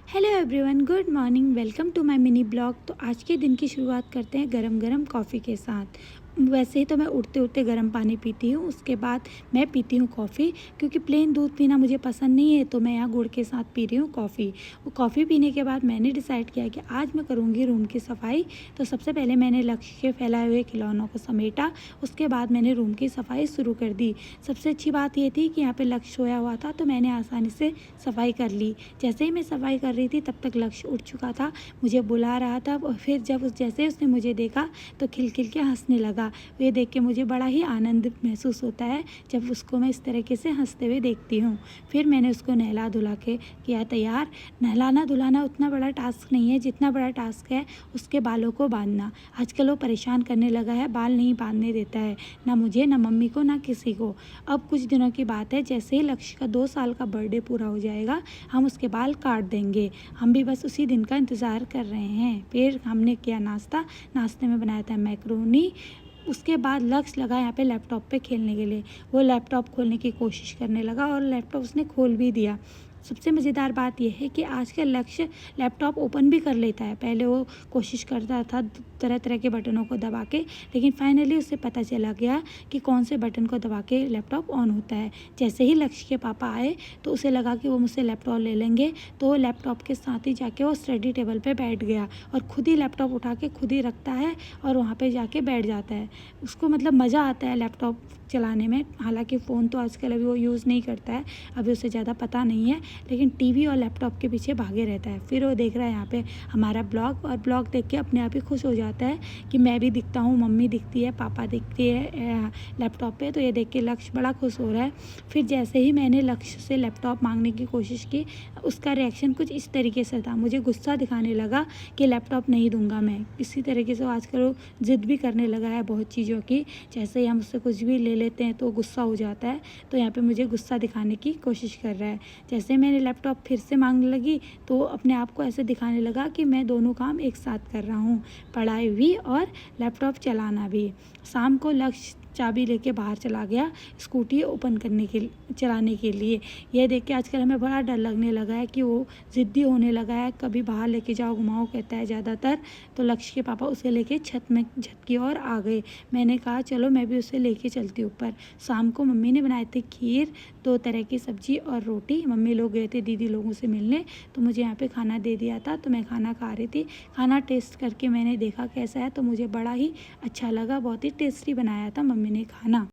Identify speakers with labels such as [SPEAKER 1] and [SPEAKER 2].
[SPEAKER 1] Hello everyone, good morning. Welcome to my mini blog. तो आज के दिन की शुरुआत करते हैं गरम गरम कॉफ़ी के साथ। वैसे ही तो मैं उठते उठते गर्म पानी पीती हूँ, उसके बाद मैं पीती हूँ कॉफ़ी, क्योंकि प्लेन दूध पीना मुझे पसंद नहीं है। तो मैं यहाँ गुड़ के साथ पी रही हूँ कॉफ़ी। वो कॉफ़ी पीने के बाद मैंने डिसाइड किया कि आज मैं करूँगी रूम की सफाई। तो सबसे पहले मैंने लक्ष्य के फैलाए हुए खिलौनों को समेटा, उसके बाद मैंने रूम की सफाई शुरू कर दी। सबसे अच्छी बात ये थी कि यहाँ पे लक्ष्य सोया हुआ था, तो मैंने आसानी से सफाई कर ली। जैसे ही मैं सफाई कर रही थी तब तक लक्ष्य उठ चुका था, मुझे बुला रहा था। और फिर जब जैसे उसने मुझे देखा तो खिल खिल के हंसने लगा। ये देख के मुझे बड़ा ही आनंद महसूस होता है जब उसको मैं इस तरीके से हंसते हुए देखती हूँ। फिर मैंने उसको नहला धुला के किया तैयार। नहलाना धुलाना उतना बड़ा टास्क नहीं है जितना बड़ा टास्क है उसके बालों को बांधना। आजकल वो परेशान करने लगा है, बाल नहीं बांधने देता है, ना मुझे, ना मम्मी को, ना किसी को। अब कुछ दिनों की बात है, जैसे ही लक्ष्य का 2 साल का बर्थडे पूरा हो जाएगा हम उसके बाल काट देंगे। हम भी बस उसी दिन का इंतज़ार कर रहे हैं। फिर हमने किया नाश्ता। नाश्ते में बनाया था मैक्रोनी। उसके बाद लक्ष्य लगा यहाँ पे लैपटॉप पे खेलने के लिए। वो लैपटॉप खोलने की कोशिश करने लगा और लैपटॉप उसने खोल भी दिया। सबसे मज़ेदार बात यह है कि आज का लक्ष्य लैपटॉप ओपन भी कर लेता है। पहले वो कोशिश करता था तरह तरह के बटनों को दबा के, लेकिन फाइनली उसे पता चला गया कि कौन से बटन को दबा के लैपटॉप ऑन होता है। जैसे ही लक्ष्य के पापा आए तो उसे लगा कि वो मुझसे लैपटॉप ले लेंगे, तो वो लैपटॉप के साथ ही जाके वो स्टडी टेबल पे बैठ गया और खुद ही लैपटॉप उठा के खुद ही रखता है और वहाँ पे जाके बैठ जाता है। उसको मतलब मज़ा आता है लैपटॉप चलाने में। हालांकि फ़ोन तो आजकल अभी वो यूज़ नहीं करता है, अभी उसे ज़्यादा पता नहीं है, लेकिन टीवी और लैपटॉप के पीछे भागे रहता है। फिर वो देख रहा है यहाँ पे हमारा ब्लॉग, और ब्लॉग देख के अपने आप ही खुश हो जाता है कि मैं भी दिखता हूँ, मम्मी दिखती है, पापा दिखती है लैपटॉप पे। तो ये देख के लक्ष्य बड़ा खुश हो रहा है। फिर जैसे ही मैंने लक्ष्य से लैपटॉप मांगने की कोशिश की, उसका रिएक्शन कुछ इस तरीके से था। मुझे गुस्सा दिखाने लगा कि लैपटॉप नहीं दूंगा मैं। इसी तरीके से वो आजकल वो ज़िद भी करने लगा है बहुत चीज़ों की। जैसे ही हम उससे कुछ भी ले लेते हैं तो गुस्सा हो जाता है। तो यहाँ पे मुझे गुस्सा दिखाने की कोशिश कर रहा है। जैसे मैंने लैपटॉप फिर से मांगने लगी तो अपने आप को ऐसे दिखाने लगा कि मैं दोनों काम एक साथ कर रहा हूँ, पढ़ाई भी और लैपटॉप चलाना भी। शाम को लक्ष्य चाबी लेके बाहर चला गया स्कूटी ओपन करने के चलाने के लिए। यह देख के आजकल हमें बड़ा डर लगने लगा है कि वो ज़िद्दी होने लगा है। कभी बाहर लेके जाओ, घुमाओ कहता है ज़्यादातर। तो लक्ष्य के पापा उसे लेके छत की ओर आ गए। मैंने कहा चलो मैं भी उसे लेके चलती ऊपर। शाम को मम्मी ने बनाए थे खीर, 2 तरह की सब्जी और रोटी। मम्मी लोग गए थे दीदी लोगों से मिलने, तो मुझे यहाँ पे खाना दे दिया था। तो मैं खाना खा रही थी। खाना टेस्ट करके मैंने देखा कैसा है, तो मुझे बड़ा ही अच्छा लगा। बहुत ही टेस्टी बनाया था मम्मी ने खाना।